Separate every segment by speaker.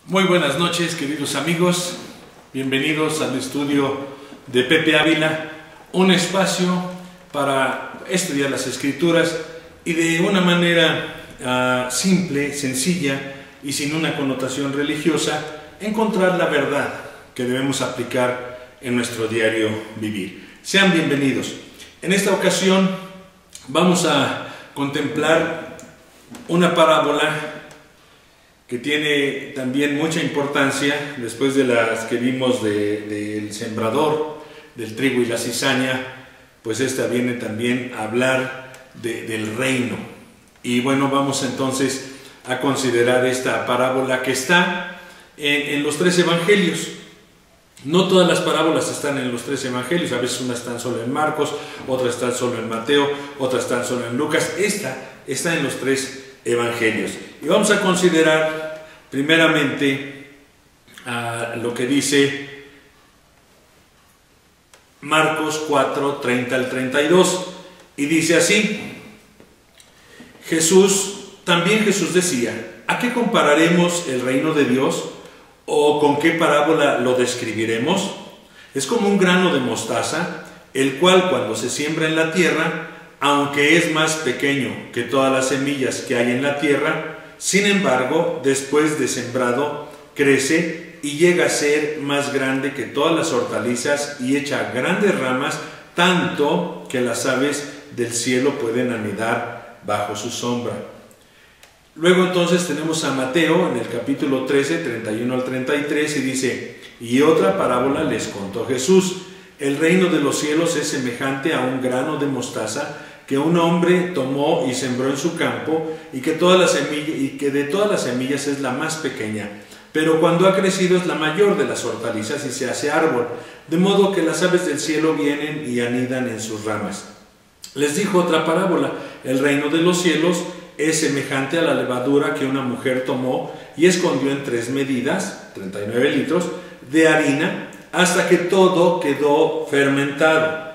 Speaker 1: Muy buenas noches, queridos amigos. Bienvenidos al estudio de Pepe Ávila, un espacio para estudiar las Escrituras y de una manera simple, sencilla y sin una connotación religiosa, encontrar la verdad que debemos aplicar en nuestro diario vivir. Sean bienvenidos. En esta ocasión vamos a contemplar una parábola que tiene también mucha importancia después de las que vimos del sembrador, del trigo y la cizaña. Pues esta viene también a hablar del reino. Y bueno, vamos entonces a considerar esta parábola que está en los tres evangelios. No todas las parábolas están en los tres evangelios, a veces unas están solo en Marcos, otras están solo en Mateo, otras están solo en Lucas. Esta está en los tres evangelios. Y vamos a considerar primeramente lo que dice Marcos 4, 30 al 32. Y dice así: También Jesús decía: ¿a qué compararemos el reino de Dios? ¿O con qué parábola lo describiremos? Es como un grano de mostaza, el cual cuando se siembra en la tierra, aunque es más pequeño que todas las semillas que hay en la tierra, sin embargo, después de sembrado, crece y llega a ser más grande que todas las hortalizas y echa grandes ramas, tanto que las aves del cielo pueden anidar bajo su sombra. Luego entonces tenemos a Mateo en el capítulo 13, 31 al 33, y dice: y otra parábola les contó Jesús: el reino de los cielos es semejante a un grano de mostaza que un hombre tomó y sembró en su campo, y que de todas las semillas es la más pequeña, pero cuando ha crecido es la mayor de las hortalizas y se hace árbol, de modo que las aves del cielo vienen y anidan en sus ramas. Les dijo otra parábola: el reino de los cielos es semejante a la levadura que una mujer tomó y escondió en 3 medidas, 39 litros, de harina, hasta que todo quedó fermentado.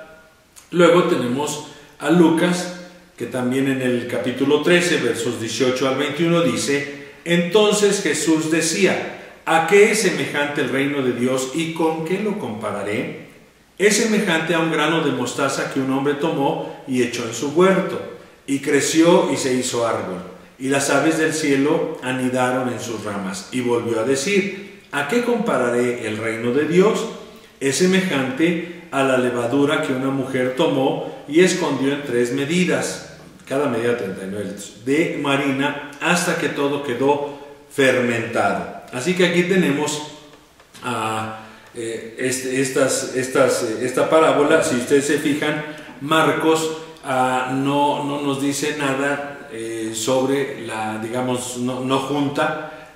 Speaker 1: Luego tenemos a Lucas, que también en el capítulo 13, versos 18 al 21, dice: entonces Jesús decía: ¿a qué es semejante el reino de Dios y con qué lo compararé? Es semejante a un grano de mostaza que un hombre tomó y echó en su huerto, y creció y se hizo árbol, y las aves del cielo anidaron en sus ramas. Y volvió a decir: ¿a qué compararé el reino de Dios? Es semejante a la levadura que una mujer tomó y escondió en 3 medidas, cada medida 39 litros, de harina, hasta que todo quedó fermentado. Así que aquí tenemos esta parábola. Si ustedes se fijan, Marcos no nos dice nada sobre no junta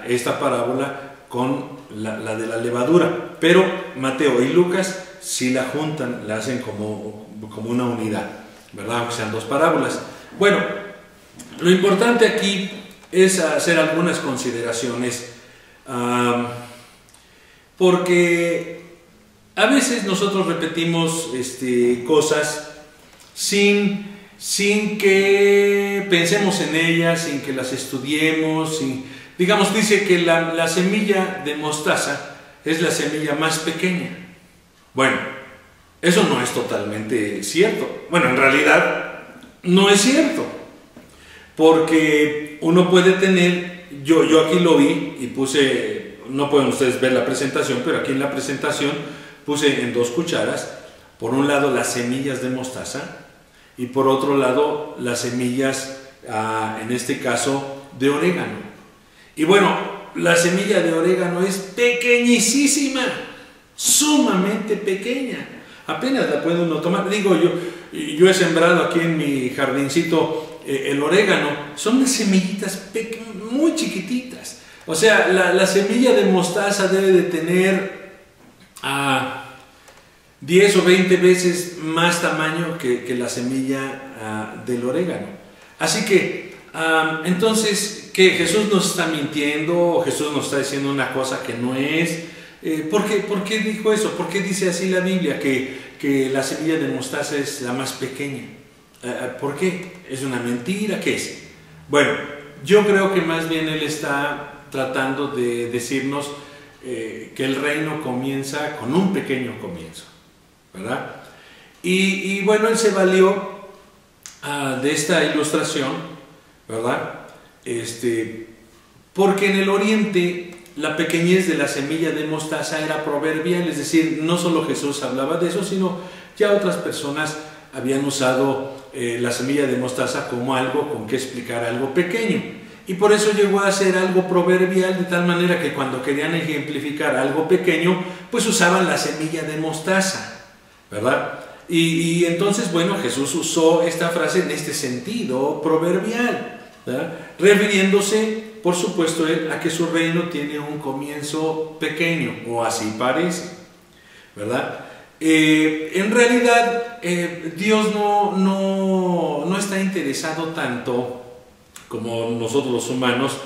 Speaker 1: esta parábola con la de la levadura, pero Mateo y Lucas sí la juntan, la hacen como una unidad, ¿verdad? Aunque sean 2 parábolas. Bueno, lo importante aquí es hacer algunas consideraciones, porque a veces nosotros repetimos cosas sin que pensemos en ellas, sin que las estudiemos. Digamos, dice que la semilla de mostaza es la semilla más pequeña. Bueno, eso no es totalmente cierto. Bueno, en realidad no es cierto, porque uno puede tener, yo aquí lo vi y puse, no pueden ustedes ver la presentación, pero aquí en la presentación puse en 2 cucharas, por un lado las semillas de mostaza, y por otro lado las semillas, en este caso, de orégano. Y bueno, la semilla de orégano es pequeñísima, sumamente pequeña, apenas la puede uno tomar. Digo, yo he sembrado aquí en mi jardincito el orégano, son unas semillitas muy chiquititas. O sea, la semilla de mostaza debe de tener 10 o 20 veces más tamaño que la semilla del orégano. Así que, entonces, ¿qué? ¿Jesús nos está mintiendo? ¿O Jesús nos está diciendo una cosa que no es? ¿Por qué dijo eso? ¿Por qué dice así la Biblia que la semilla de mostaza es la más pequeña? ¿Por qué? ¿Es una mentira? ¿Qué es? Bueno, yo creo que más bien Él está tratando de decirnos que el reino comienza con un pequeño comienzo, ¿verdad? Y bueno, él se valió de esta ilustración, ¿verdad? Porque en el oriente la pequeñez de la semilla de mostaza era proverbial, es decir, no solo Jesús hablaba de eso, sino ya otras personas habían usado la semilla de mostaza como algo con que explicar algo pequeño. Y por eso llegó a ser algo proverbial, de tal manera que cuando querían ejemplificar algo pequeño, pues usaban la semilla de mostaza, ¿verdad? Y entonces, bueno, Jesús usó esta frase en este sentido proverbial, ¿verdad? Refiriéndose, por supuesto, a que su reino tiene un comienzo pequeño, o así parece, ¿verdad? En realidad, Dios no está interesado tanto como nosotros los humanos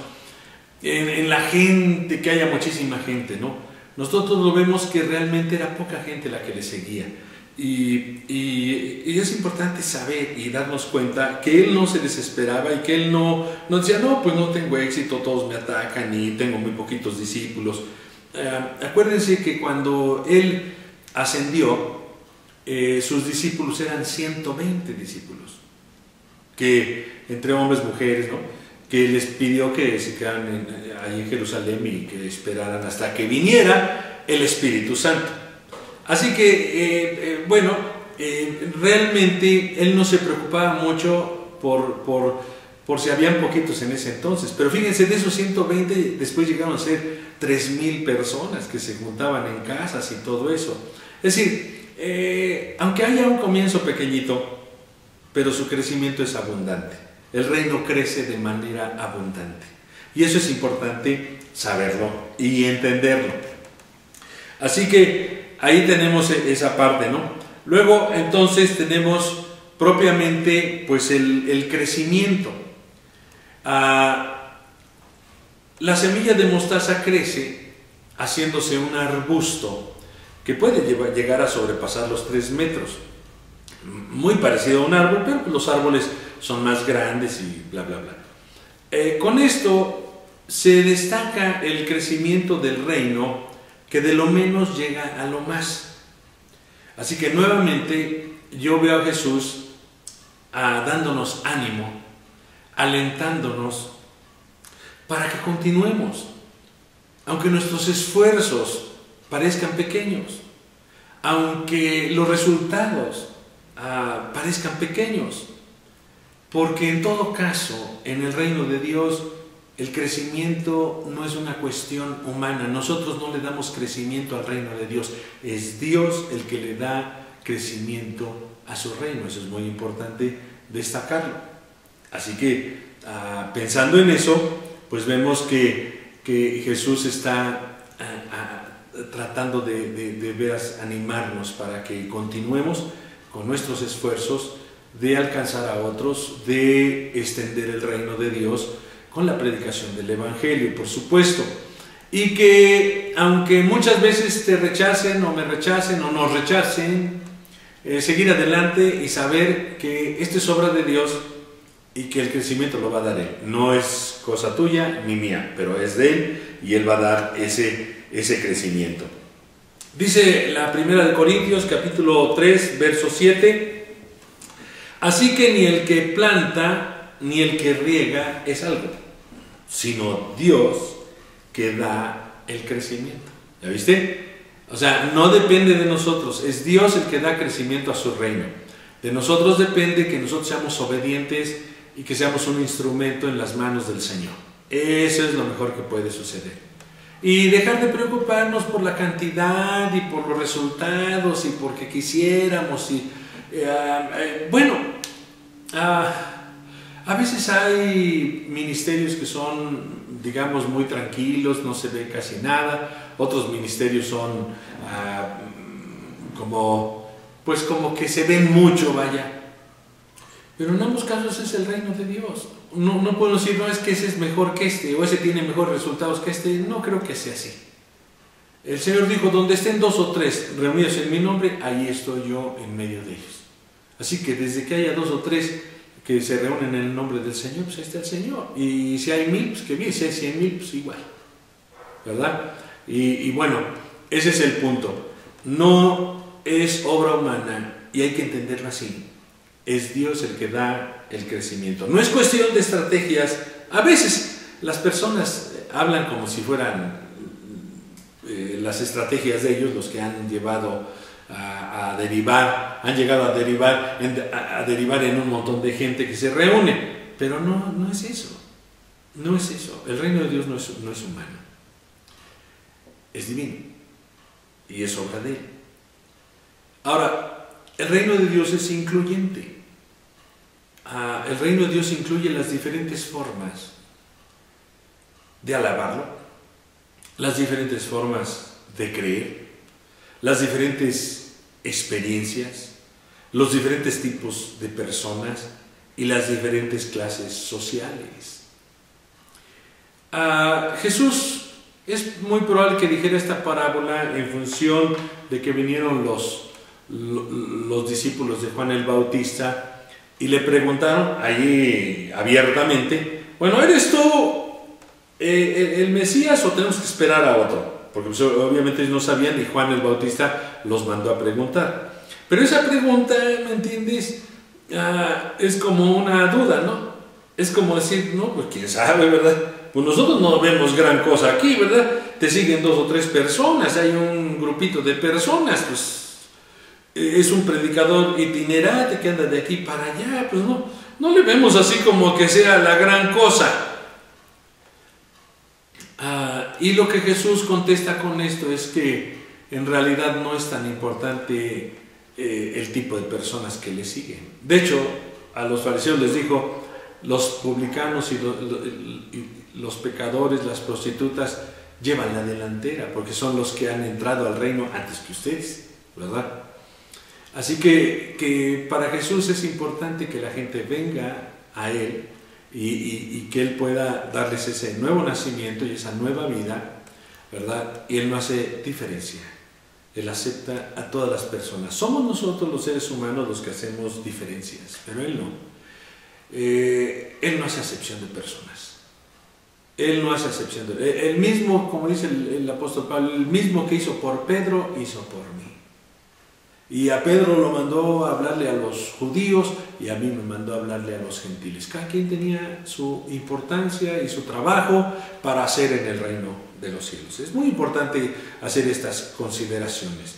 Speaker 1: en la gente, que haya muchísima gente, ¿no? Nosotros lo vemos que realmente era poca gente la que le seguía. Y es importante saber y darnos cuenta que él no se desesperaba y que él no decía, no, pues no tengo éxito, todos me atacan y tengo muy poquitos discípulos. Acuérdense que cuando él ascendió, sus discípulos eran 120 discípulos, que entre hombres, mujeres, ¿no? Que les pidió que se quedaran ahí en Jerusalén y que esperaran hasta que viniera el Espíritu Santo. Así que, bueno, realmente él no se preocupaba mucho por si habían poquitos en ese entonces. Pero fíjense, de esos 120 después llegaron a ser 3,000 personas que se juntaban en casas y todo eso. Es decir, aunque haya un comienzo pequeñito, pero su crecimiento es abundante. El reino crece de manera abundante. Y eso es importante saberlo y entenderlo. Así que ahí tenemos esa parte, ¿no? Luego, entonces, tenemos propiamente, pues, el crecimiento. La semilla de mostaza crece haciéndose un arbusto que puede llegar a sobrepasar los 3 metros. Muy parecido a un árbol, pero los árboles son más grandes y bla, bla, bla. Con esto se destaca el crecimiento del reino, que de lo menos llega a lo más. Así que nuevamente yo veo a Jesús dándonos ánimo, alentándonos para que continuemos, aunque nuestros esfuerzos parezcan pequeños, aunque los resultados parezcan pequeños, porque en todo caso, en el reino de Dios, el crecimiento no es una cuestión humana. Nosotros no le damos crecimiento al reino de Dios. Es Dios el que le da crecimiento a su reino. Eso es muy importante destacarlo. Así que, pensando en eso, pues vemos que Jesús está tratando de veras animarnos para que continuemos con nuestros esfuerzos de alcanzar a otros, de extender el reino de Dios con la predicación del Evangelio, por supuesto. Y que aunque muchas veces te rechacen o me rechacen o nos rechacen, seguir adelante y saber que esto es obra de Dios y que el crecimiento lo va a dar Él. No es cosa tuya ni mía, pero es de Él y Él va a dar ese crecimiento. Dice la primera de Corintios, capítulo 3, verso 7, así que ni el que planta ni el que riega es algo, sino Dios que da el crecimiento. ¿Ya viste? O sea, no depende de nosotros, es Dios el que da crecimiento a su reino. De nosotros depende que nosotros seamos obedientes y que seamos un instrumento en las manos del Señor. Eso es lo mejor que puede suceder. Y dejar de preocuparnos por la cantidad y por los resultados y porque quisiéramos. A veces hay ministerios que son, digamos, muy tranquilos, no se ve casi nada. Otros ministerios son como que se ven mucho, vaya. Pero en ambos casos es el reino de Dios. No puedo decir, no, es que ese es mejor que este, o ese tiene mejores resultados que este. No creo que sea así. El Señor dijo, donde estén 2 o 3 reunidos en mi nombre, ahí estoy yo en medio de ellos. Así que desde que haya 2 o 3 que se reúnen en el nombre del Señor, pues ahí está el Señor. Y si hay 1000, pues que bien, si hay 100,000, pues igual. ¿verdad? Y bueno, ese es el punto. No es obra humana, y hay que entenderlo así. Es Dios el que da el crecimiento. No es cuestión de estrategias. A veces las personas hablan como si fueran las estrategias de ellos los que han llevado a derivar, han llegado a derivar en un montón de gente que se reúne. Pero no es eso. No es eso. El reino de Dios no es humano. Es divino. Y es obra de Él. Ahora, el reino de Dios es incluyente. El reino de Dios incluye las diferentes formas de alabarlo, las diferentes formas de creer, las diferentes experiencias, los diferentes tipos de personas y las diferentes clases sociales. Jesús es muy probable que dijera esta parábola en función de que vinieron los discípulos de Juan el Bautista y le preguntaron allí abiertamente, bueno, ¿eres tú el Mesías o tenemos que esperar a otro? Porque pues, obviamente ellos no sabían y Juan el Bautista los mandó a preguntar. Pero esa pregunta, ¿me entiendes? Es como una duda, ¿no? Es como decir, no, pues quién sabe, ¿verdad? Pues nosotros no vemos gran cosa aquí, ¿verdad? Te siguen 2 o 3 personas, hay un grupito de personas, pues es un predicador itinerante que anda de aquí para allá, pues no le vemos así como que sea la gran cosa. Y lo que Jesús contesta con esto es que en realidad no es tan importante el tipo de personas que le siguen. De hecho, a los fariseos les dijo, los publicanos y los pecadores, las prostitutas, llevan la delantera, porque son los que han entrado al reino antes que ustedes, ¿verdad? Así que para Jesús es importante que la gente venga a Él y que Él pueda darles ese nuevo nacimiento y esa nueva vida, ¿verdad? Y Él no hace diferencia. Él acepta a todas las personas. Somos nosotros los seres humanos los que hacemos diferencias, pero Él no. Él no hace acepción de personas. Él no hace acepción de... El mismo, como dice el apóstol Pablo, el mismo que hizo por Pedro, hizo por mí. Y a Pedro lo mandó a hablarle a los judíos y a mí me mandó a hablarle a los gentiles. Cada quien tenía su importancia y su trabajo para hacer en el reino de los cielos. Es muy importante hacer estas consideraciones.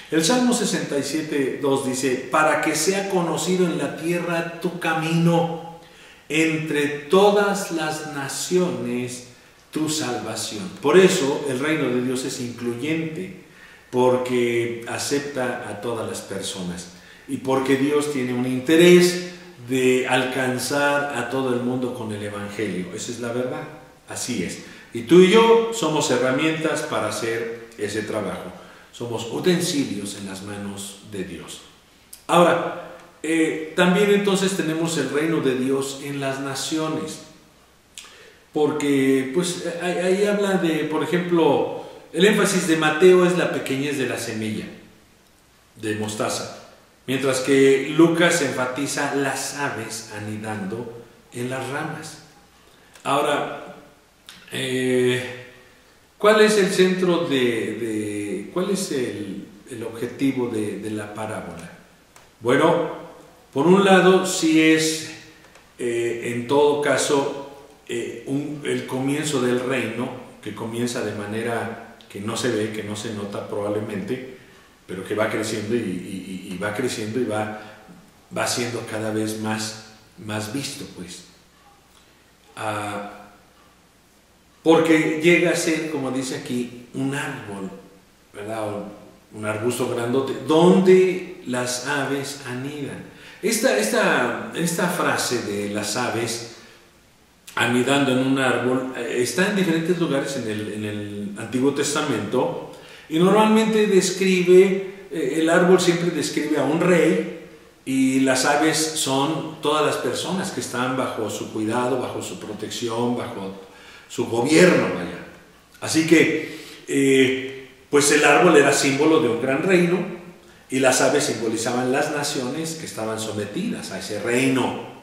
Speaker 1: El Salmo 67:2 dice, para que sea conocido en la tierra tu camino, entre todas las naciones tu salvación. Por eso el reino de Dios es incluyente, porque acepta a todas las personas y porque Dios tiene un interés de alcanzar a todo el mundo con el Evangelio. Esa es la verdad, así es. Y tú y yo somos herramientas para hacer ese trabajo. Somos utensilios en las manos de Dios. Ahora, también entonces tenemos el reino de Dios en las naciones. Porque pues ahí habla de, por ejemplo, el énfasis de Mateo es la pequeñez de la semilla de mostaza, mientras que Lucas enfatiza las aves anidando en las ramas. Ahora, ¿cuál es el centro cuál es el objetivo de la parábola? Bueno, por un lado, sí es en todo caso el comienzo del reino, que comienza de manera que no se ve, que no se nota probablemente, pero que va creciendo y va creciendo y va siendo cada vez más visto, pues. Porque llega a ser, como dice aquí, un árbol, ¿verdad? Un arbusto grandote, donde las aves anidan. Esta frase de las aves anidando en un árbol está en diferentes lugares en el Antiguo Testamento y normalmente describe, el árbol siempre describe a un rey y las aves son todas las personas que están bajo su cuidado, bajo su protección, bajo su gobierno, vaya. Así que pues el árbol era símbolo de un gran reino y las aves simbolizaban las naciones que estaban sometidas a ese reino.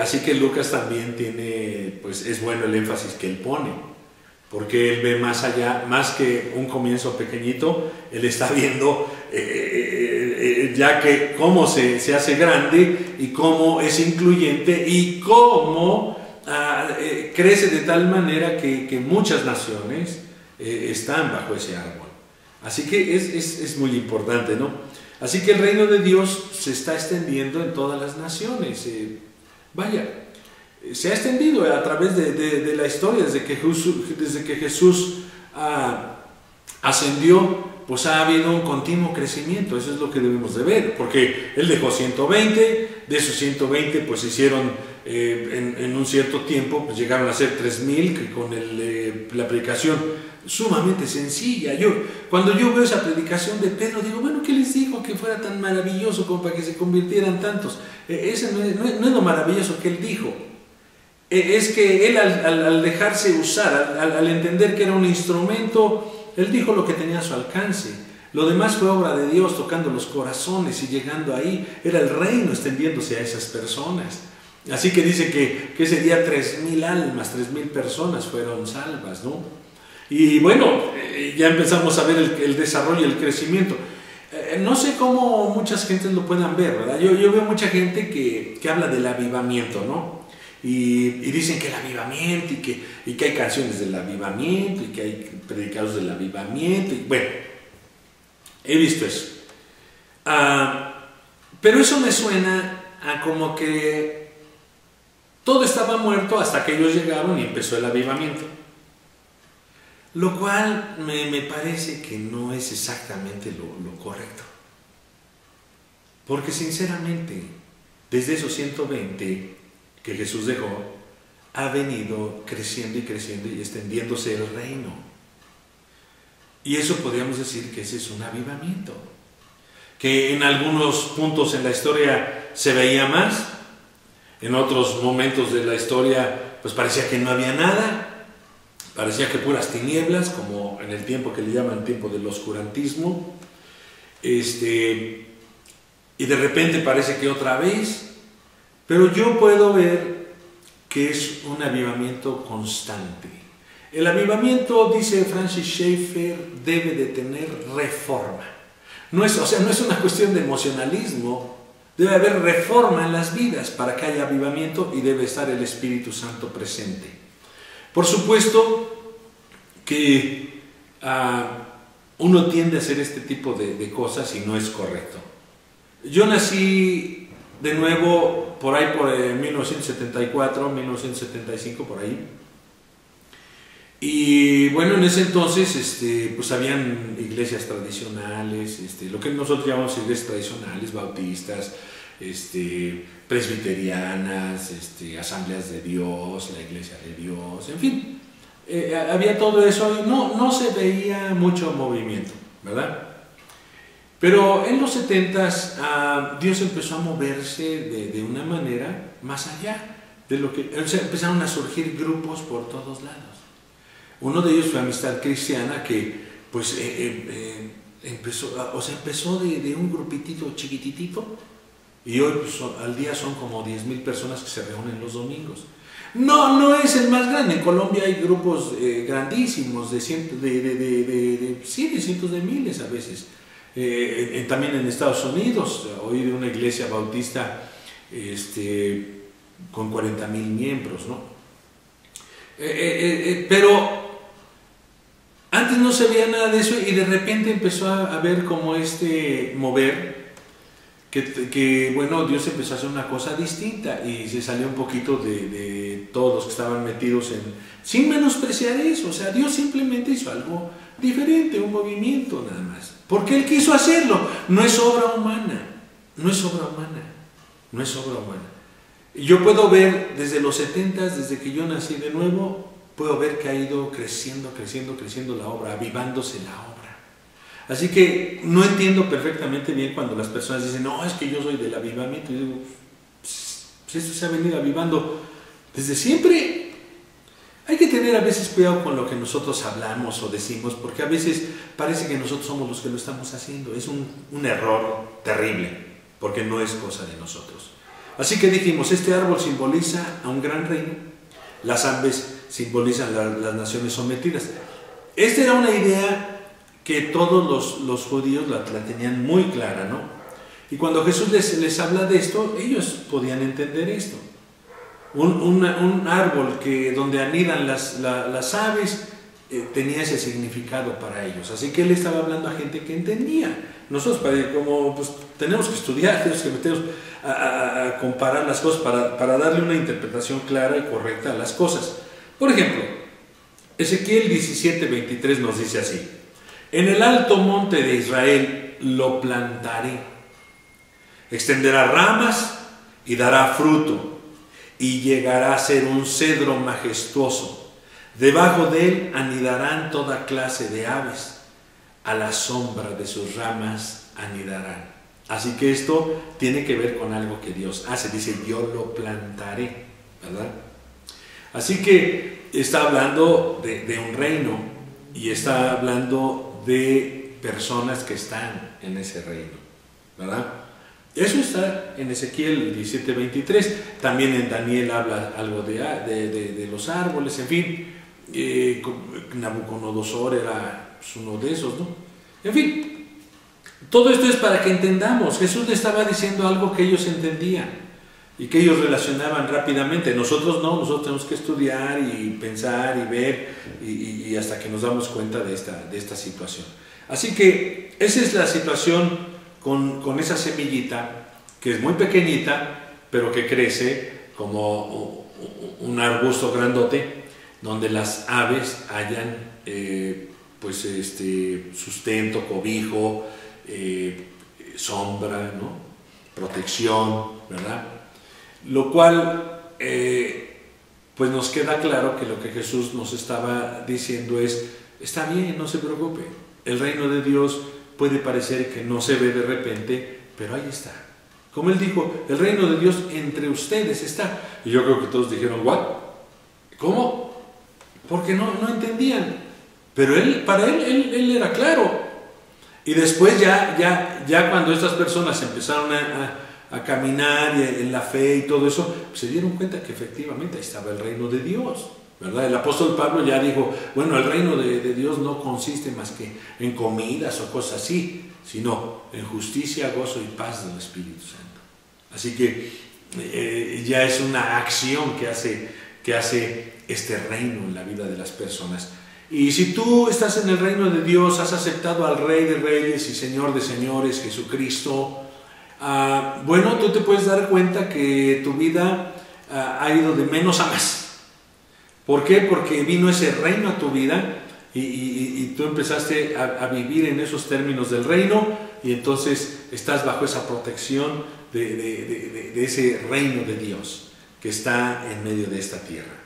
Speaker 1: Así que Lucas también tiene, pues es bueno el énfasis que él pone. porque Él ve más allá, más que un comienzo pequeñito. Él está viendo ya que cómo se hace grande y cómo es incluyente y cómo crece de tal manera que muchas naciones están bajo ese árbol. Así que es muy importante, ¿no? Así que el reino de Dios se está extendiendo en todas las naciones. Se ha extendido a través de la historia, desde que Jesús ascendió, pues ha habido un continuo crecimiento. Eso es lo que debemos de ver, porque Él dejó 120, de esos 120 pues hicieron en un cierto tiempo, pues llegaron a ser 3000, que con la predicación sumamente sencilla. Cuando yo veo esa predicación de Pedro, digo, bueno, ¿qué les dijo que fuera tan maravilloso como para que se convirtieran tantos? Ese no es lo maravilloso que Él dijo. Es que Él al dejarse usar, al entender que era un instrumento, Él dijo lo que tenía a su alcance. Lo demás fue obra de Dios, tocando los corazones y llegando ahí. Era el reino extendiéndose a esas personas. Así que dice que ese día 3000 almas, 3000 personas fueron salvas, ¿no? Y bueno, ya empezamos a ver el desarrollo y el crecimiento. No sé cómo muchas gentes lo puedan ver, ¿verdad? Yo veo mucha gente que habla del avivamiento, ¿no? Y dicen que el avivamiento y que hay canciones del avivamiento y que hay predicados del avivamiento. Y bueno, he visto eso. Pero eso me suena a como que todo estaba muerto hasta que ellos llegaron y empezó el avivamiento. Lo cual me parece que no es exactamente lo correcto. Porque sinceramente, desde esos 120 que Jesús dejó, ha venido creciendo y creciendo y extendiéndose el reino. Y eso podríamos decir que ese es un avivamiento. Que en algunos puntos en la historia se veía más, en otros momentos de la historia pues parecía que no había nada. Parecía que puras tinieblas, como en el tiempo que le llaman tiempo del oscurantismo. Y de repente parece que otra vez. Pero yo puedo ver que es un avivamiento constante. El avivamiento, dice Francis Schaeffer, debe de tener reforma. No es una cuestión de emocionalismo. Debe haber reforma en las vidas para que haya avivamiento y debe estar el Espíritu Santo presente. Por supuesto que uno tiende a hacer este tipo de cosas y no es correcto. Yo nací de nuevo por ahí por 1974, 1975, por ahí. Y bueno, en ese entonces pues habían iglesias tradicionales, lo que nosotros llamamos iglesias tradicionales, bautistas, presbiterianas, asambleas de Dios, la iglesia de Dios, en fin, había todo eso y no se veía mucho movimiento, ¿verdad? Pero en los 70s Dios empezó a moverse de una manera más allá de lo que... empezaron a surgir grupos por todos lados. Uno de ellos fue Amistad Cristiana, que pues empezó de un grupitito chiquititito y hoy pues, al día son como 10,000 personas que se reúnen los domingos. No es el más grande. En Colombia hay grupos grandísimos de cientos de miles a veces. También en Estados Unidos oí de una iglesia bautista con 40,000 miembros, ¿no? Pero antes no se veía nada de eso y de repente empezó a haber como mover que bueno, Dios empezó a hacer una cosa distinta y se salió un poquito de todos los que estaban metidos sin menospreciar eso. O sea, Dios simplemente hizo algo diferente, un movimiento nada más, porque Él quiso hacerlo. No es obra humana, no es obra humana, no es obra humana. Yo puedo ver desde los 70s, desde que yo nací de nuevo, puedo ver que ha ido creciendo la obra, avivándose la obra. Así que no entiendo perfectamente bien cuando las personas dicen, no, es que yo soy del avivamiento. Y digo, pues esto se ha venido avivando desde siempre. Hay que tener a veces cuidado con lo que nosotros hablamos o decimos, porque a veces parece que nosotros somos los que lo estamos haciendo. Es un error terrible, porque no es cosa de nosotros. Así que dijimos, este árbol simboliza a un gran reino. Las aves simbolizan las naciones sometidas. Esta era una idea que todos los judíos la tenían muy clara, ¿no? Y cuando Jesús les habla de esto, ellos podían entender esto. Un árbol donde anidan las aves tenía ese significado para ellos. Así que él estaba hablando a gente que entendía. Nosotros, como pues, tenemos que estudiar, tenemos que meternos a comparar las cosas para darle una interpretación clara y correcta a las cosas. Por ejemplo, Ezequiel 17:23 nos dice así: en el alto monte de Israel lo plantaré, extenderá ramas y dará fruto, y llegará a ser un cedro majestuoso. Debajo de él anidarán toda clase de aves, a la sombra de sus ramas anidarán. Así que esto tiene que ver con algo que Dios hace. Dice, yo lo plantaré, ¿verdad? Así que está hablando de un reino y está hablando de personas que están en ese reino, ¿verdad? Eso está en Ezequiel 17:23. También en Daniel habla algo de los árboles, en fin. Nabucodonosor era uno de esos, ¿no? En fin, todo esto es para que entendamos. Jesús le estaba diciendo algo que ellos entendían y que ellos relacionaban rápidamente. Nosotros no, nosotros tenemos que estudiar y pensar y ver y hasta que nos damos cuenta de esta situación. Así que esa es la situación con esa semillita que es muy pequeñita, pero que crece como un arbusto grandote, donde las aves hallan sustento, cobijo, sombra, ¿no? Protección, ¿verdad? Lo cual pues nos queda claro que lo que Jesús nos estaba diciendo es, está bien, no se preocupe, el reino de Dios puede parecer que no se ve de repente, pero ahí está. Como él dijo, el reino de Dios entre ustedes está. Y yo creo que todos dijeron, ¿what? ¿Cómo? Porque no entendían, pero para él era claro. Y después ya cuando estas personas empezaron a caminar en la fe y todo eso, pues se dieron cuenta que efectivamente ahí estaba el reino de Dios, ¿verdad? El apóstol Pablo ya dijo, bueno, el reino de Dios no consiste más que en comidas o cosas así, sino en justicia, gozo y paz del Espíritu Santo. Así que ya es una acción que hace este reino en la vida de las personas. Y si tú estás en el reino de Dios, has aceptado al Rey de Reyes y Señor de Señores, Jesucristo, bueno, tú te puedes dar cuenta que tu vida ha ido de menos a más. ¿Por qué? Porque vino ese reino a tu vida y tú empezaste a vivir en esos términos del reino y entonces estás bajo esa protección de ese reino de Dios que está en medio de esta tierra.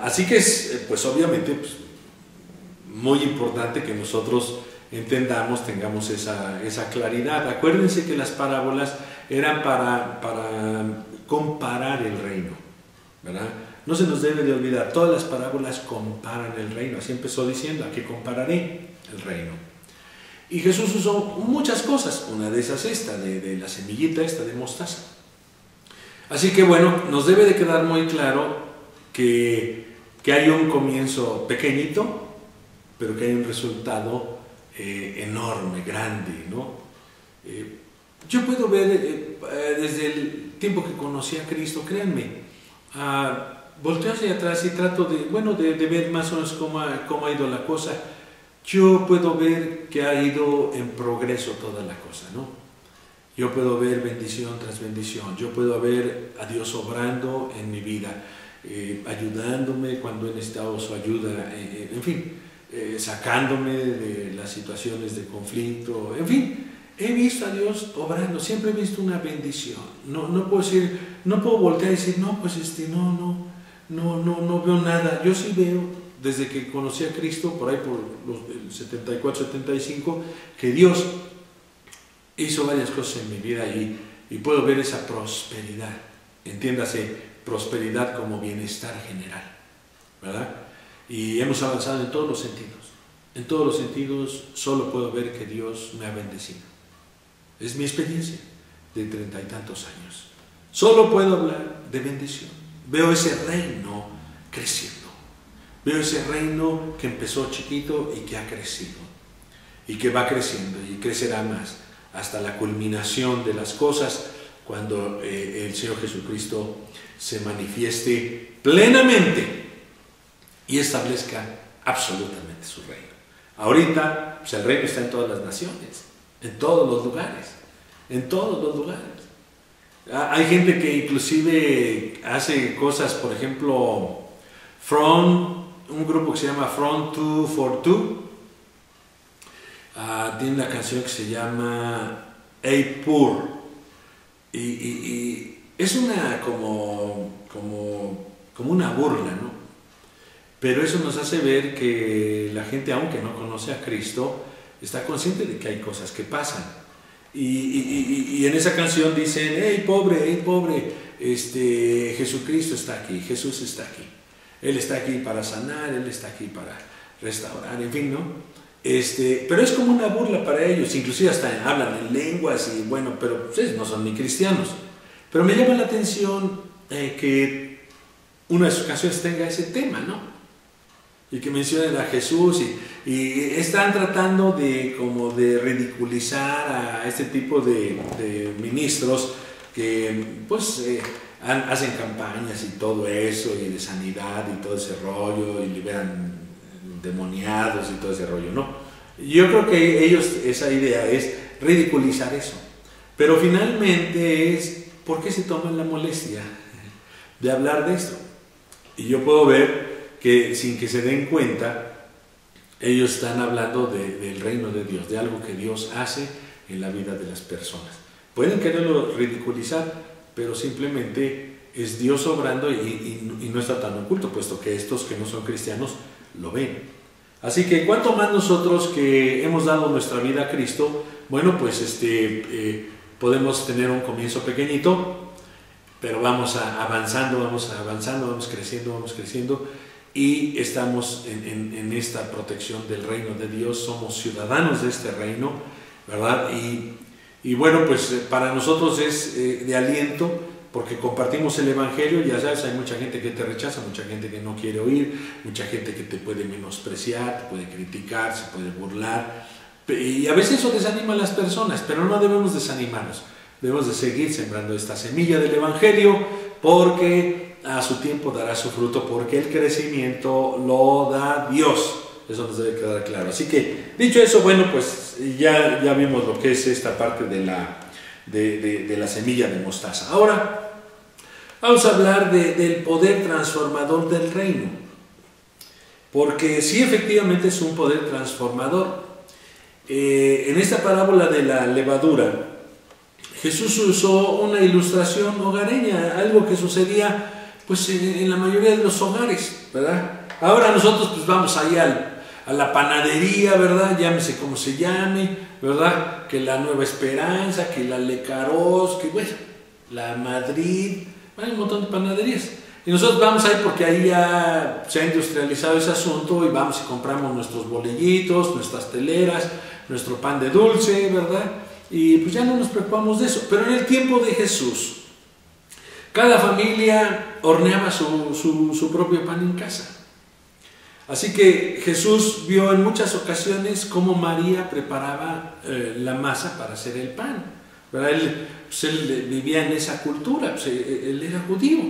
Speaker 1: Así que es, pues obviamente, pues, muy importante que nosotros entendamos, tengamos esa claridad. Acuérdense que las parábolas eran para comparar el reino, ¿verdad? No se nos debe de olvidar, todas las parábolas comparan el reino. Así empezó diciendo, ¿a qué compararé el reino? Y Jesús usó muchas cosas, una de esas de la semillita esta de mostaza. Así que bueno, nos debe de quedar muy claro que hay un comienzo pequeñito, pero que hay un resultado enorme, grande, ¿no? Yo puedo ver desde el tiempo que conocí a Cristo, créanme, volteo hacia atrás y trato de ver más o menos cómo ha ido la cosa. Yo puedo ver que ha ido en progreso toda la cosa, ¿no? Yo puedo ver bendición tras bendición, yo puedo ver a Dios obrando en mi vida, ayudándome cuando he necesitado su ayuda, en fin, sacándome de las situaciones de conflicto, en fin, he visto a Dios obrando, siempre he visto una bendición. No puedo decir, no puedo voltear y decir, no, pues no veo nada. Yo sí veo, desde que conocí a Cristo, por ahí por el 74, 75, que Dios hizo varias cosas en mi vida y puedo ver esa prosperidad. Entiéndase, prosperidad como bienestar general, ¿verdad? Y hemos avanzado en todos los sentidos. En todos los sentidos solo puedo ver que Dios me ha bendecido. Es mi experiencia de 30 y tantos años. Solo puedo hablar de bendición. Veo ese reino creciendo. Veo ese reino que empezó chiquito y que ha crecido, y que va creciendo y crecerá más hasta la culminación de las cosas, cuando el Señor Jesucristo se manifieste plenamente y establezca absolutamente su reino. Ahorita, pues el reino está en todas las naciones, en todos los lugares, en todos los lugares. Hay gente que inclusive hace cosas, por ejemplo, un grupo que se llama Front 242, tiene una canción que se llama Hey Poor, y es una como una burla, ¿no? Pero eso nos hace ver que la gente, aunque no conoce a Cristo, está consciente de que hay cosas que pasan. Y en esa canción dicen: hey pobre, Jesucristo está aquí, Jesús está aquí. Él está aquí para sanar, Él está aquí para restaurar, en fin, ¿no? Pero es como una burla para ellos, inclusive hasta hablan en lenguas y bueno, pero pues, no son ni cristianos. Pero me llama la atención que una de sus canciones tenga ese tema, ¿no? Y que mencionen a Jesús y están tratando de ridiculizar a este tipo de ministros que pues hacen campañas y todo eso, y de sanidad y todo ese rollo, y liberan demoniados y todo ese rollo, ¿no? Yo creo que ellos, esa idea es ridiculizar eso, pero finalmente es ¿por qué se toman la molestia de hablar de esto? Y yo puedo ver que sin que se den cuenta, ellos están hablando del reino de Dios, de algo que Dios hace en la vida de las personas. Pueden quererlo ridiculizar, pero simplemente es Dios obrando y no está tan oculto, puesto que estos que no son cristianos lo ven. Así que cuanto más nosotros que hemos dado nuestra vida a Cristo, bueno, pues podemos tener un comienzo pequeñito, pero vamos avanzando, vamos creciendo, y estamos en esta protección del reino de Dios, somos ciudadanos de este reino, ¿verdad? Y bueno, pues para nosotros es de aliento, porque compartimos el Evangelio. Ya sabes, hay mucha gente que te rechaza, mucha gente que no quiere oír, mucha gente que te puede menospreciar, te puede criticar, se puede burlar, y a veces eso desanima a las personas, pero no debemos desanimarnos, debemos de seguir sembrando esta semilla del Evangelio, porque a su tiempo dará su fruto, porque el crecimiento lo da Dios. Eso nos debe quedar claro. Así que, dicho eso, bueno, pues ya vimos lo que es esta parte de la semilla de mostaza. Ahora vamos a hablar del poder transformador del reino, porque sí, efectivamente es un poder transformador. En esta parábola de la levadura, Jesús usó una ilustración hogareña, algo que sucedía pues en la mayoría de los hogares, ¿verdad? Ahora nosotros pues vamos ahí a la panadería, ¿verdad? Llámese como se llame, ¿verdad? Que la Nueva Esperanza, que la Lecaros, que bueno, la Madrid, hay un montón de panaderías. Y nosotros vamos ahí porque ahí ya se ha industrializado ese asunto, y vamos y compramos nuestros bolillitos, nuestras teleras, nuestro pan de dulce, ¿verdad? Y pues ya no nos preocupamos de eso. Pero en el tiempo de Jesús, cada familia horneaba su propio pan en casa. Así que Jesús vio en muchas ocasiones cómo María preparaba la masa para hacer el pan, ¿verdad? Él vivía en esa cultura, pues, él era judío.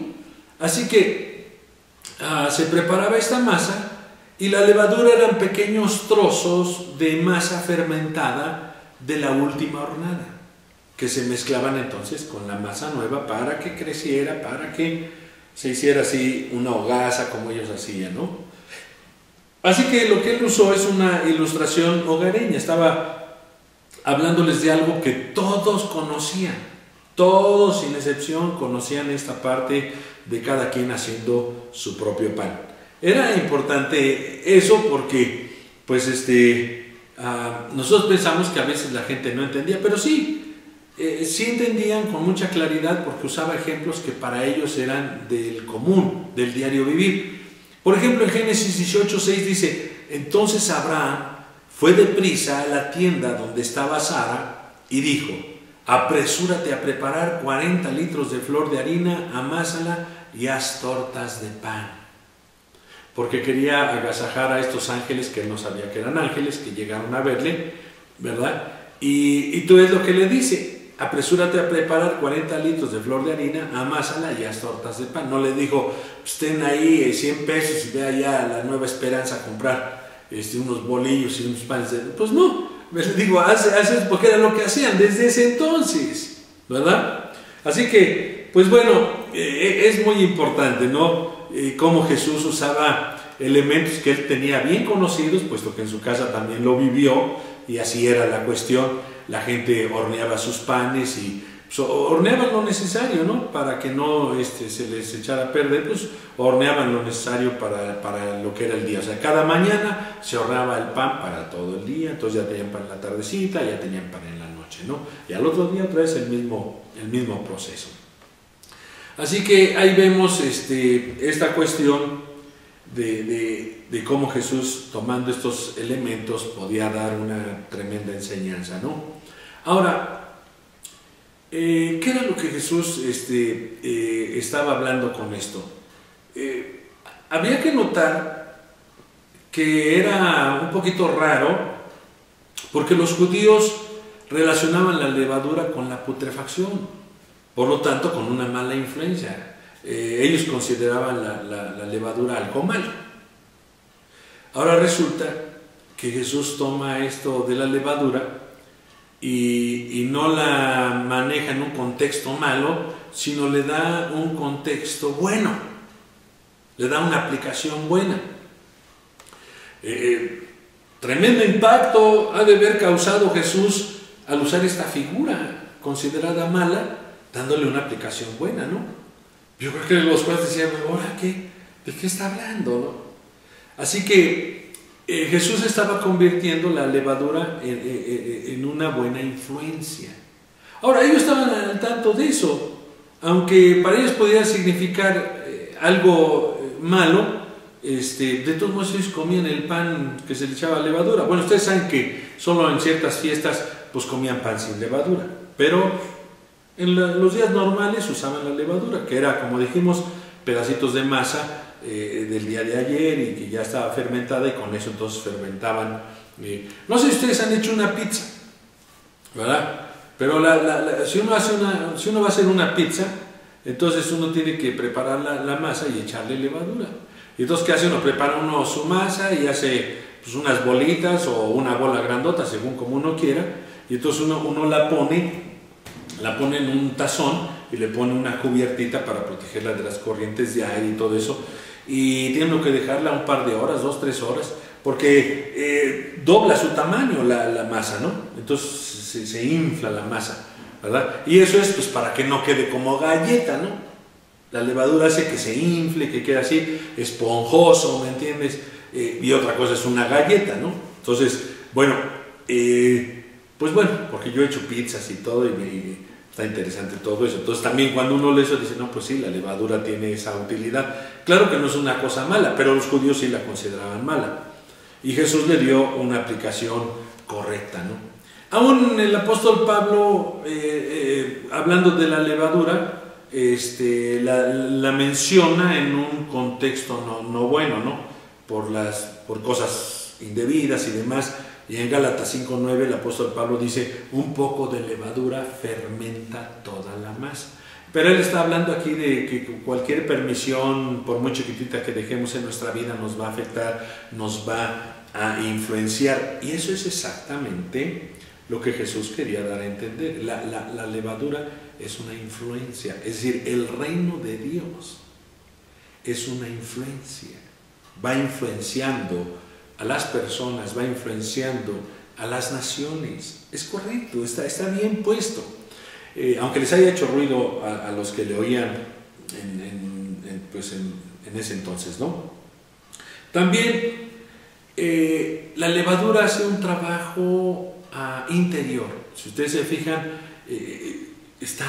Speaker 1: Así que se preparaba esta masa, y la levadura eran pequeños trozos de masa fermentada de la última hornada, que se mezclaban entonces con la masa nueva para que creciera, para que se hiciera así una hogaza como ellos hacían, ¿no? Así que lo que él usó es una ilustración hogareña, estaba hablándoles de algo que todos conocían, todos sin excepción conocían esta parte de cada quien haciendo su propio pan. Era importante eso porque pues nosotros pensamos que a veces la gente no entendía, pero sí entendían con mucha claridad, porque usaba ejemplos que para ellos eran del común, del diario vivir. Por ejemplo, en Génesis 18:6 dice: entonces Abraham fue deprisa a la tienda donde estaba Sara y dijo: apresúrate a preparar 40 litros de flor de harina, amásala y haz tortas de pan. porque quería agasajar a estos ángeles que él no sabía que eran ángeles, que llegaron a verle, ¿verdad? Y tú ves lo que le dice: apresúrate a preparar 40 litros de flor de harina, amásala y haz tortas de pan. No le dijo: estén ahí 100 pesos y ve allá a la Nueva Esperanza a comprar unos bolillos y unos panes. Pues no, les digo, haz porque era lo que hacían desde ese entonces, ¿verdad? Así que, pues bueno, es muy importante, ¿no? Cómo Jesús usaba elementos que él tenía bien conocidos, puesto que en su casa también lo vivió, y así era la cuestión. La gente horneaba sus panes y pues, horneaban lo necesario, ¿no? Para que no se les echara a perder, pues horneaban lo necesario para lo que era el día. O sea, cada mañana se horneaba el pan para todo el día, entonces ya tenían pan en la tardecita, ya tenían pan en la noche, ¿no? Y al otro día otra vez el mismo proceso. Así que ahí vemos esta cuestión de cómo Jesús, tomando estos elementos, podía dar una tremenda enseñanza, ¿no? Ahora, ¿qué era lo que Jesús estaba hablando con esto? Había que notar que era un poquito raro, porque los judíos relacionaban la levadura con la putrefacción, por lo tanto con una mala influencia. Ellos consideraban la levadura algo malo. Ahora resulta que Jesús toma esto de la levadura y no la maneja en un contexto malo, sino le da un contexto bueno, le da una aplicación buena. Tremendo impacto ha de haber causado Jesús al usar esta figura considerada mala, dándole una aplicación buena, ¿no? Yo creo que los jueces decían: ¿ahora qué? ¿De qué está hablando, no? Así que Jesús estaba convirtiendo la levadura en una buena influencia. Ahora, ellos estaban al tanto de eso, aunque para ellos podía significar algo malo. De todos modos ellos comían el pan que se le echaba levadura. Bueno, ustedes saben que solo en ciertas fiestas pues comían pan sin levadura, pero en los días normales usaban la levadura, que era, como dijimos, pedacitos de masa del día de ayer y que ya estaba fermentada, y con eso entonces fermentaban. No sé si ustedes han hecho una pizza, ¿verdad? Pero si uno va a hacer una pizza, entonces uno tiene que preparar la masa y echarle levadura. Y entonces, ¿qué hace uno? Prepara uno su masa y hace pues, unas bolitas o una bola grandota, según como uno quiera, y entonces uno la pone en un tazón y le pone una cubiertita para protegerla de las corrientes de aire y todo eso, y tiene que dejarla un par de horas, 2-3 horas, porque dobla su tamaño la masa, ¿no? Entonces se infla la masa, ¿verdad? Y eso es pues para que no quede como galleta, ¿no? La levadura hace que se infle, que quede así esponjoso, ¿me entiendes? Y otra cosa es una galleta, ¿no? Entonces, bueno, pues bueno, porque yo he hecho pizzas y todo y está interesante todo eso. Entonces también cuando uno lee eso dice: no, pues sí, la levadura tiene esa utilidad. Claro que no es una cosa mala, pero los judíos sí la consideraban mala. Y Jesús le dio una aplicación correcta, ¿no? Aún el apóstol Pablo, hablando de la levadura, la menciona en un contexto no bueno, ¿no? Por cosas indebidas y demás. Y en Gálatas 5:9 el apóstol Pablo dice: un poco de levadura fermenta toda la masa. Pero él está hablando aquí de que cualquier permisión, por muy chiquitita que dejemos en nuestra vida, nos va a afectar, nos va a influenciar. Y eso es exactamente lo que Jesús quería dar a entender. La levadura es una influencia, es decir, el reino de Dios es una influencia, va influenciando a las personas, va influenciando a las naciones. Es correcto, está bien puesto. Aunque les haya hecho ruido a los que le oían en ese entonces, ¿no? También la levadura hace un trabajo interior. Si ustedes se fijan, está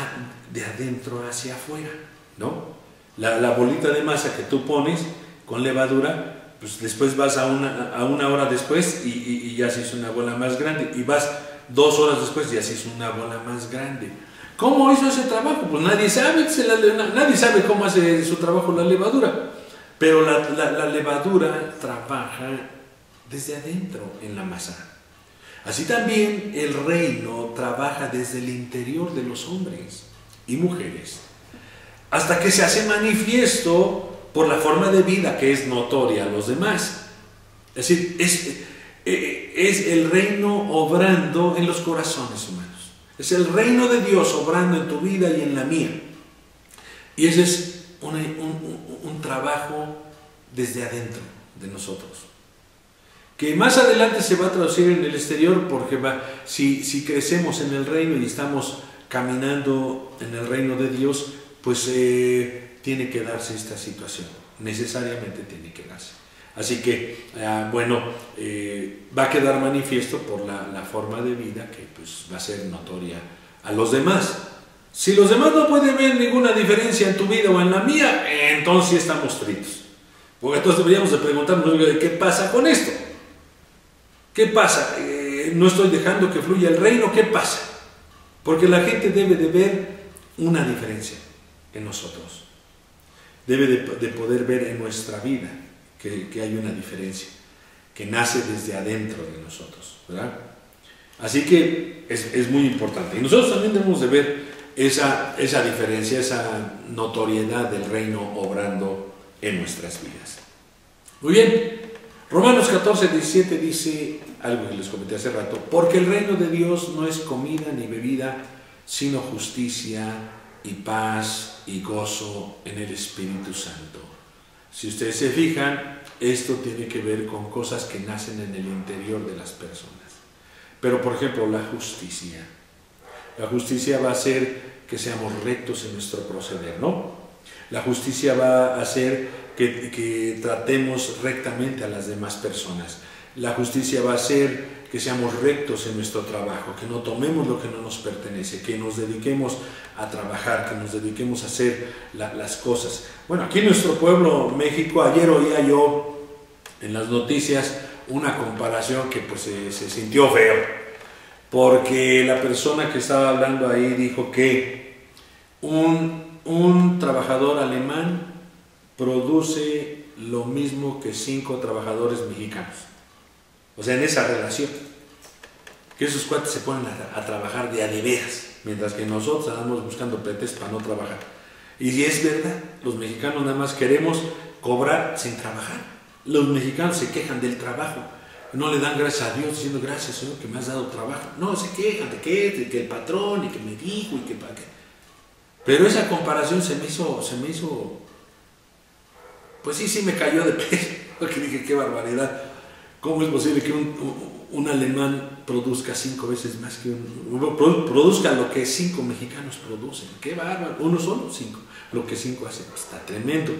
Speaker 1: de adentro hacia afuera, ¿no? La bolita de masa que tú pones con levadura, pues después vas a una hora después y ya se hizo una bola más grande, y vas 2 horas después y ya se hizo una bola más grande. ¿Cómo hizo ese trabajo? Pues nadie sabe cómo hace su trabajo la levadura, Pero la levadura trabaja desde adentro en la masa. Así también el reino trabaja desde el interior de los hombres y mujeres, hasta que se hace manifiesto por la forma de vida que es notoria a los demás. Es decir, es el reino obrando en los corazones humanos. Es el reino de Dios obrando en tu vida y en la mía. Y ese es un trabajo desde adentro de nosotros, que más adelante se va a traducir en el exterior, porque si crecemos en el reino y estamos caminando en el reino de Dios, pues tiene que darse esta situación, necesariamente tiene que darse. Así que, va a quedar manifiesto por la forma de vida que pues, va a ser notoria a los demás. Si los demás no pueden ver ninguna diferencia en tu vida o en la mía, entonces estamos fritos. Porque entonces deberíamos de preguntarnos, ¿qué pasa con esto? ¿Qué pasa? ¿No estoy dejando que fluya el reino? ¿Qué pasa? Porque la gente debe de ver una diferencia en nosotros. Debe de poder ver en nuestra vida que hay una diferencia, que nace desde adentro de nosotros, ¿verdad? Así que es muy importante. Y nosotros también debemos de ver esa diferencia, esa notoriedad del reino obrando en nuestras vidas. Muy bien, Romanos 14, 17 dice algo que les comenté hace rato: porque el reino de Dios no es comida ni bebida, sino justicia y paz y gozo en el Espíritu Santo. Si ustedes se fijan, esto tiene que ver con cosas que nacen en el interior de las personas. Pero, por ejemplo, la justicia. La justicia va a hacer que seamos rectos en nuestro proceder, ¿no? La justicia va a hacer que tratemos rectamente a las demás personas. La justicia va a hacer que seamos rectos en nuestro trabajo, que no tomemos lo que no nos pertenece, que nos dediquemos a trabajar, que nos dediquemos a hacer las cosas. Bueno, aquí en nuestro pueblo, México, ayer oía yo en las noticias una comparación que pues se sintió feo, porque la persona que estaba hablando ahí dijo que un trabajador alemán produce lo mismo que 5 trabajadores mexicanos. O sea, en esa relación, que esos cuates se ponen a trabajar de a de veras, mientras que nosotros andamos buscando pretextos para no trabajar. Y si es verdad, los mexicanos nada más queremos cobrar sin trabajar. Los mexicanos se quejan del trabajo, no le dan gracias a Dios diciendo: gracias, Señor, que me has dado trabajo. No, se quejan de que el patrón y que me dijo y que para qué. Pero esa comparación se me hizo, pues sí me cayó de peso, porque dije: qué barbaridad. ¿Cómo es posible que un alemán produzca 5 veces más que produzca lo que 5 mexicanos producen? ¡Qué bárbaro! Uno solo, 5. Lo que 5 hacen, está tremendo.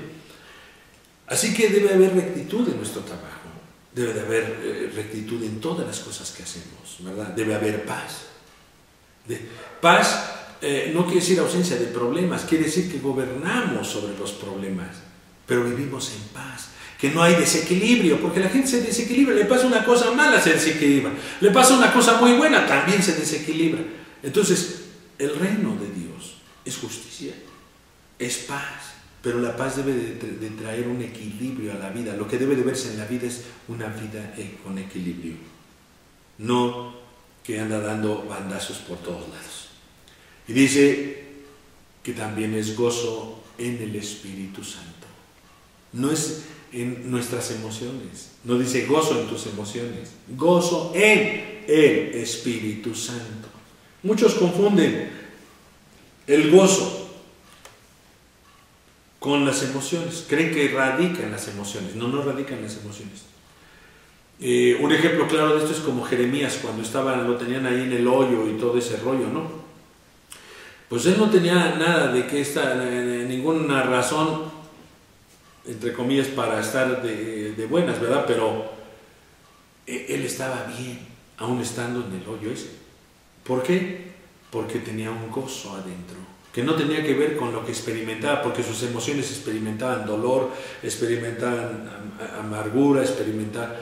Speaker 1: Así que debe haber rectitud en nuestro trabajo. Debe de haber rectitud en todas las cosas que hacemos, ¿verdad? Debe haber paz. Paz no quiere decir ausencia de problemas, quiere decir que gobernamos sobre los problemas, pero vivimos en paz. Que no hay desequilibrio, porque la gente se desequilibra, le pasa una cosa mala, se desequilibra, le pasa una cosa muy buena, también se desequilibra. Entonces, el reino de Dios es justicia, es paz, pero la paz debe de traer un equilibrio a la vida. Lo que debe de verse en la vida es una vida con equilibrio, no que anda dando bandazos por todos lados. Y dice que también es gozo en el Espíritu Santo. No es en nuestras emociones, no dice gozo en tus emociones, gozo en el Espíritu Santo. Muchos confunden el gozo con las emociones, creen que radica en las emociones. No radica en las emociones. Un ejemplo claro de esto es como Jeremías, cuando lo tenían ahí en el hoyo y todo ese rollo, ¿no? Pues él no tenía nada ninguna razón, entre comillas, para estar de buenas, ¿verdad? Pero él estaba bien, aún estando en el hoyo ese. ¿Por qué? Porque tenía un gozo adentro, que no tenía que ver con lo que experimentaba, porque sus emociones experimentaban dolor, experimentaban amargura, experimentaban,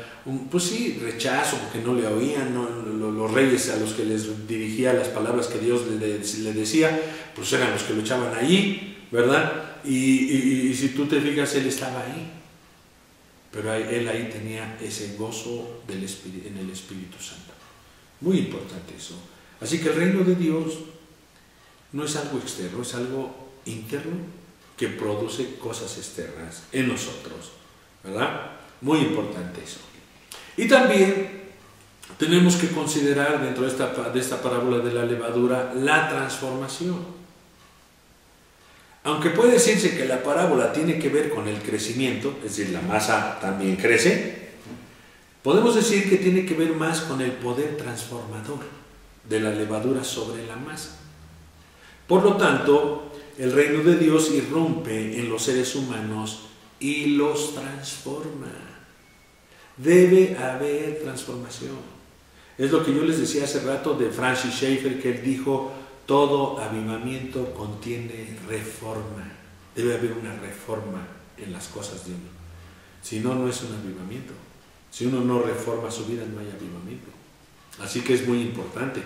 Speaker 1: pues sí, rechazo, porque no le oían, los reyes a los que les dirigía las palabras que Dios le decía, pues eran los que lo echaban ahí, ¿verdad? Y si tú te fijas, él estaba ahí, pero él ahí tenía ese gozo en el Espíritu Santo. Muy importante eso. Así que el reino de Dios no es algo externo, es algo interno que produce cosas externas en nosotros, ¿verdad? Muy importante eso. Y también tenemos que considerar dentro de esta parábola de la levadura la transformación. Aunque puede decirse que la parábola tiene que ver con el crecimiento, es decir, la masa también crece, podemos decir que tiene que ver más con el poder transformador de la levadura sobre la masa. Por lo tanto, el reino de Dios irrumpe en los seres humanos y los transforma. Debe haber transformación. Es lo que yo les decía hace rato de Francis Schaeffer, que él dijo: todo avivamiento contiene reforma. Debe haber una reforma en las cosas de uno. Si no, no es un avivamiento. Si uno no reforma su vida, no hay avivamiento. Así que es muy importante.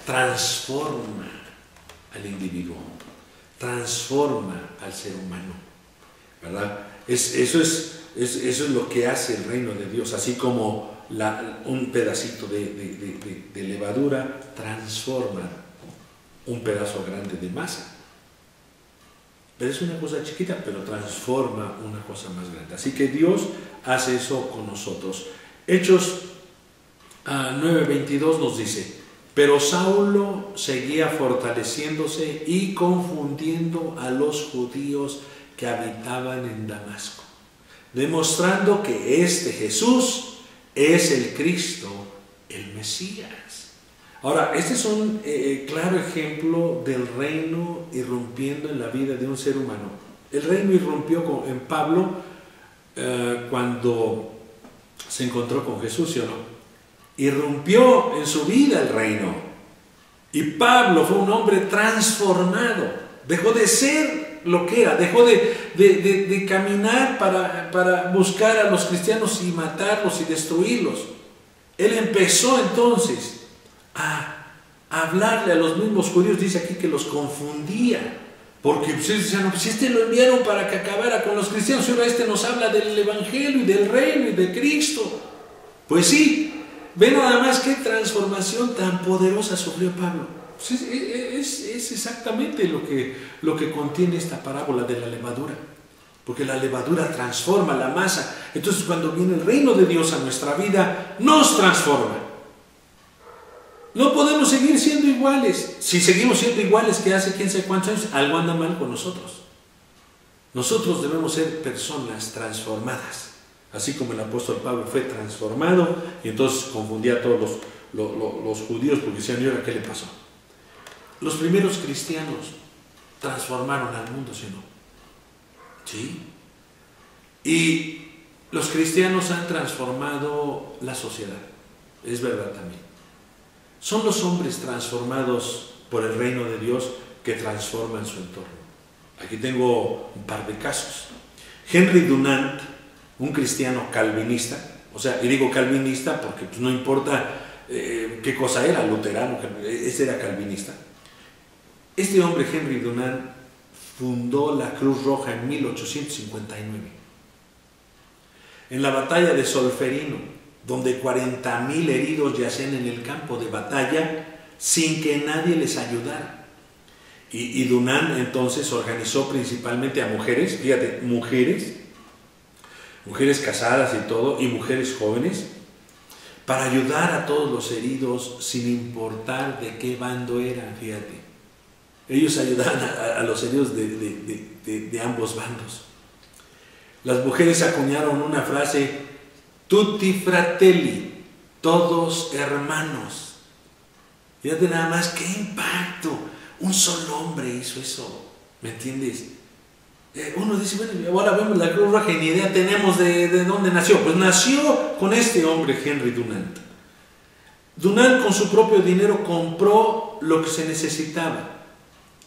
Speaker 1: Transforma al individuo, transforma al ser humano, ¿verdad? Eso es lo que hace el reino de Dios, así como un pedacito de levadura transforma un pedazo grande de masa. Pero es una cosa chiquita, pero transforma una cosa más grande. Así que Dios hace eso con nosotros. Hechos 9:22 nos dice: pero Saulo seguía fortaleciéndose y confundiendo a los judíos que habitaban en Damasco, demostrando que este Jesús es el Cristo, el Mesías. Ahora, este es un claro ejemplo del reino irrumpiendo en la vida de un ser humano. El reino irrumpió en Pablo cuando se encontró con Jesús, ¿sí o no? Irrumpió en su vida el reino. Y Pablo fue un hombre transformado. Dejó de ser lo que era. Dejó de caminar para buscar a los cristianos y matarlos y destruirlos. Él empezó entonces a hablarle a los mismos judíos. Dice aquí que los confundía. Porque ustedes decían: no, pues este lo enviaron para que acabara con los cristianos. Y ahora este nos habla del evangelio y del reino y de Cristo. Pues sí. Ve nada más qué transformación tan poderosa sufrió Pablo. Pues es exactamente lo que contiene esta parábola de la levadura. Porque la levadura transforma la masa. Entonces, cuando viene el reino de Dios a nuestra vida, nos transforma. No podemos seguir siendo iguales. Si seguimos siendo iguales que hace quién sabe cuántos años, algo anda mal con nosotros. Nosotros debemos ser personas transformadas. Así como el apóstol Pablo fue transformado y entonces confundía a todos los judíos porque decían: ¿y ahora qué le pasó? Los primeros cristianos transformaron al mundo, ¿sí o no? Sí. Y los cristianos han transformado la sociedad. Es verdad también. Son los hombres transformados por el reino de Dios que transforman su entorno. Aquí tengo un par de casos. Henry Dunant, un cristiano calvinista, o sea, y digo calvinista porque pues, no importa qué cosa era, luterano, ese era calvinista. Este hombre, Henry Dunant, fundó la Cruz Roja en 1859. En la batalla de Solferino, donde 40,000 heridos yacían en el campo de batalla sin que nadie les ayudara. Y Dunant entonces organizó principalmente a mujeres, fíjate, mujeres casadas y todo, y mujeres jóvenes, para ayudar a todos los heridos sin importar de qué bando eran, fíjate. Ellos ayudaban a los heridos de ambos bandos. Las mujeres acuñaron una frase: tutti fratelli, todos hermanos. Fíjate nada más qué impacto. Un solo hombre hizo eso, ¿me entiendes? Uno dice: bueno, ahora vemos la Cruz Roja y ni idea tenemos de dónde nació. Pues nació con este hombre, Henry Dunant. Dunant con su propio dinero compró lo que se necesitaba.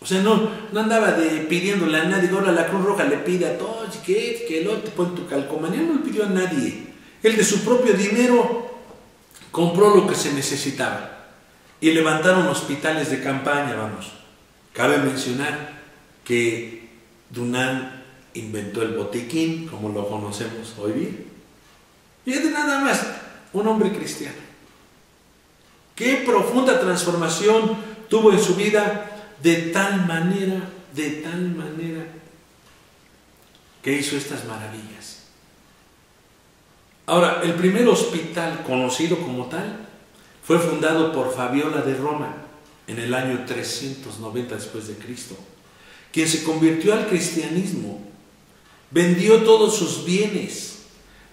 Speaker 1: O sea, no andaba pidiéndole a nadie. Ahora la Cruz Roja le pide a todos que el otro te pone tu calcomanía. No le pidió a nadie. Él de su propio dinero compró lo que se necesitaba. Y levantaron hospitales de campaña, vamos. Cabe mencionar que Dunant inventó el botiquín, como lo conocemos hoy día. Fíjate nada más, un hombre cristiano. Qué profunda transformación tuvo en su vida de tal manera, que hizo estas maravillas. Ahora, el primer hospital conocido como tal fue fundado por Fabiola de Roma en el año 390 después de Cristo, quien se convirtió al cristianismo, vendió todos sus bienes,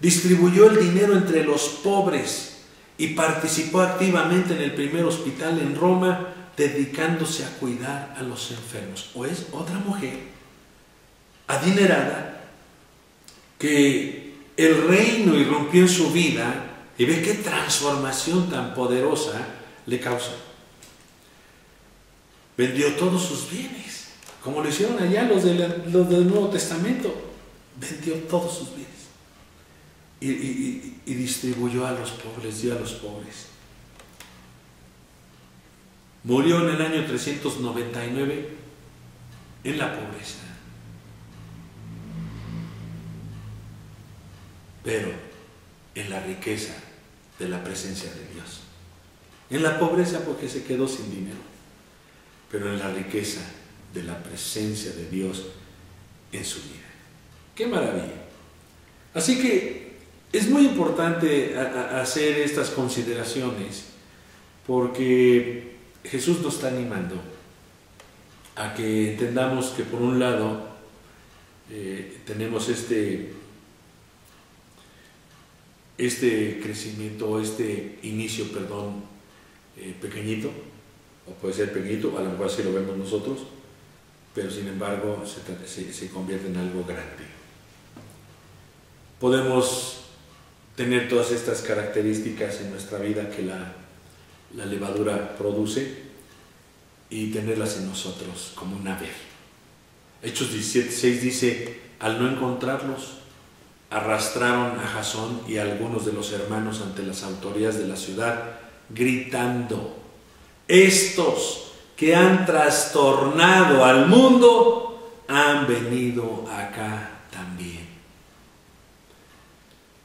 Speaker 1: distribuyó el dinero entre los pobres y participó activamente en el primer hospital en Roma, dedicándose a cuidar a los enfermos. O es otra mujer adinerada que el reino irrumpió en su vida y ve qué transformación tan poderosa le causó. Vendió todos sus bienes, como lo hicieron allá los del Nuevo Testamento. Vendió todos sus bienes y distribuyó a los pobres, dio a los pobres. Murió en el año 399 en la pobreza. Pero en la riqueza de la presencia de Dios. En la pobreza porque se quedó sin dinero, pero en la riqueza de la presencia de Dios en su vida. ¡Qué maravilla! Así que es muy importante hacer estas consideraciones porque Jesús nos está animando a que entendamos que por un lado tenemos este crecimiento, este inicio, pequeñito, o puede ser pequeñito, a lo mejor así lo vemos nosotros, pero sin embargo se convierte en algo grande. Podemos tener todas estas características en nuestra vida que la levadura produce y tenerlas en nosotros como un haber. Hechos 17:6 dice: al no encontrarlos, arrastraron a Jasón y a algunos de los hermanos ante las autoridades de la ciudad, gritando: estos que han trastornado al mundo han venido acá también.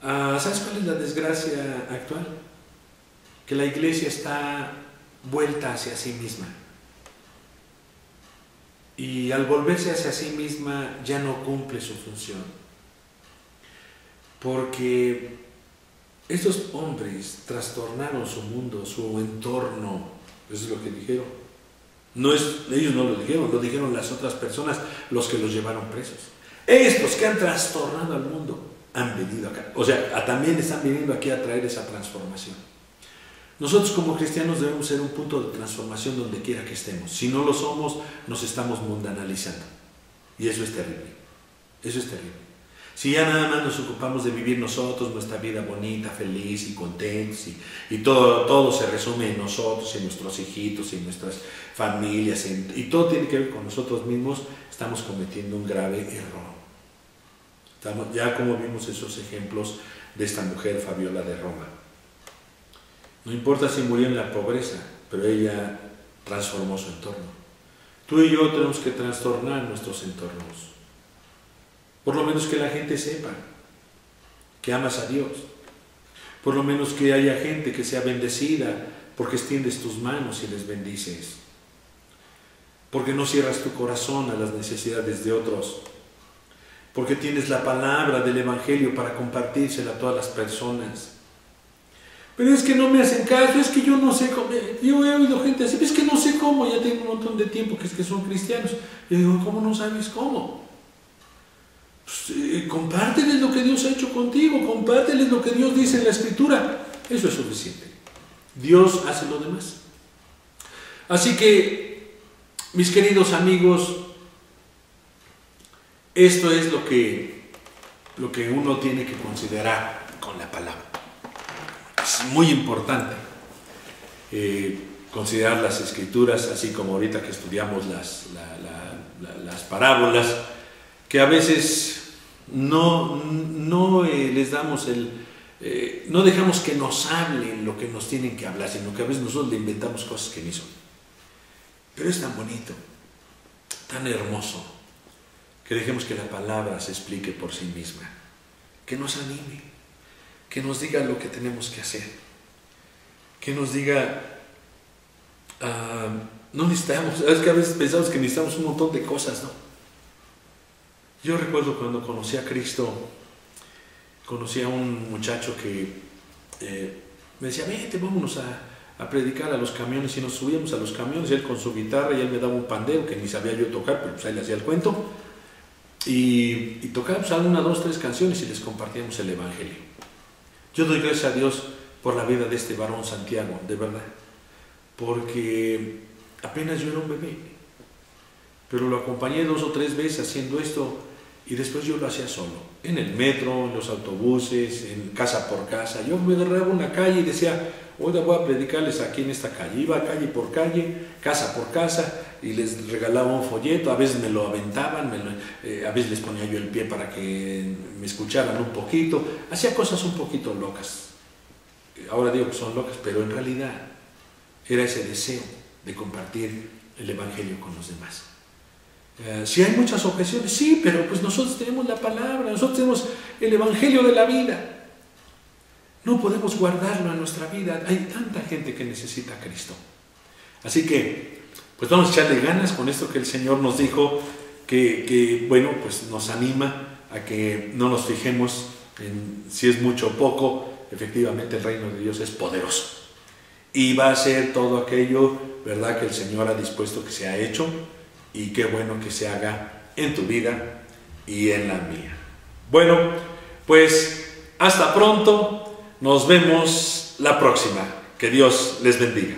Speaker 1: ¿Sabes cuál es la desgracia actual? Que la iglesia está vuelta hacia sí misma. Y al volverse hacia sí misma ya no cumple su función. Porque estos hombres trastornaron su mundo, su entorno. Eso es lo que dijeron. Ellos no lo dijeron las otras personas, los que los llevaron presos. Estos que han trastornado al mundo han venido acá. O sea, también están viniendo aquí a traer esa transformación. Nosotros como cristianos debemos ser un punto de transformación donde quiera que estemos. Si no lo somos, nos estamos mundanalizando. Y eso es terrible. Eso es terrible. Si ya nada más nos ocupamos de vivir nosotros nuestra vida bonita, feliz y contentos y todo se resume en nosotros, en nuestros hijitos, en nuestras familias, y todo tiene que ver con nosotros mismos, estamos cometiendo un grave error. Ya como vimos esos ejemplos de esta mujer Fabiola de Roma. No importa si murió en la pobreza, pero ella transformó su entorno. Tú y yo tenemos que trastornar nuestros entornos. Por lo menos que la gente sepa que amas a Dios. Por lo menos que haya gente que sea bendecida porque extiendes tus manos y les bendices. Porque no cierras tu corazón a las necesidades de otros. Porque tienes la palabra del Evangelio para compartírsela a todas las personas. Pero es que no me hacen caso, es que yo no sé cómo. Yo he oído gente así, es que no sé cómo, ya tengo un montón de tiempo que es que son cristianos. Yo digo, ¿cómo no sabes cómo? Pues, compárteles lo que Dios ha hecho contigo, compárteles lo que Dios dice en la Escritura. Eso es suficiente. Dios hace lo demás. Así que, mis queridos amigos, esto es lo que uno tiene que considerar con la palabra. Es muy importante considerar las Escrituras, así como ahorita que estudiamos las parábolas, que a veces no les damos no dejamos que nos hablen lo que nos tienen que hablar, sino que a veces nosotros le inventamos cosas que ni son. Pero es tan bonito, tan hermoso, que dejemos que la palabra se explique por sí misma, que nos anime, que nos diga lo que tenemos que hacer, que nos diga, no necesitamos, es que a veces pensamos que necesitamos un montón de cosas, ¿no? Yo recuerdo cuando conocí a Cristo, conocí a un muchacho que me decía, vete, vámonos a predicar a los camiones, y nos subíamos a los camiones, él con su guitarra, y él me daba un pandero que ni sabía yo tocar, pero pues ahí le hacía el cuento, y tocábamos una, dos, tres canciones y les compartíamos el Evangelio. Yo doy gracias a Dios por la vida de este varón Santiago, de verdad, porque apenas yo era un bebé, pero lo acompañé 2 o 3 veces haciendo esto, y después yo lo hacía solo, en el metro, en los autobuses, en casa por casa. Yo me agarraba una calle y decía, oiga, voy a predicarles aquí en esta calle. Iba calle por calle, casa por casa, y les regalaba un folleto. A veces me lo aventaban, a veces les ponía yo el pie para que me escucharan un poquito. Hacía cosas un poquito locas. Ahora digo que son locas, pero en realidad era ese deseo de compartir el Evangelio con los demás. Si hay muchas objeciones, sí, pero pues nosotros tenemos la palabra, nosotros tenemos el Evangelio de la vida. No podemos guardarlo en nuestra vida. Hay tanta gente que necesita a Cristo. Así que, pues vamos a echarle ganas con esto que el Señor nos dijo, que bueno, pues nos anima a que no nos fijemos en si es mucho o poco. Efectivamente, el reino de Dios es poderoso. Y va a ser todo aquello, ¿verdad?, que el Señor ha dispuesto que se ha hecho. Y qué bueno que se haga en tu vida y en la mía. Bueno, pues hasta pronto. Nos vemos la próxima. Que Dios les bendiga.